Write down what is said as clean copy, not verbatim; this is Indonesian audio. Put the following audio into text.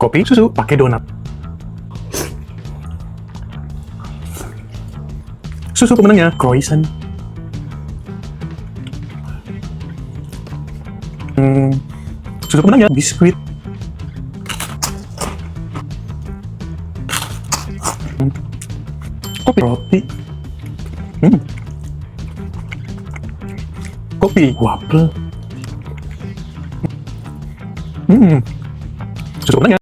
Kopi susu pakai donat. Susu pemenangnya croissant. Susu pemenangnya biskuit. Kopi roti. Kopi waffle. Susu pemenangnya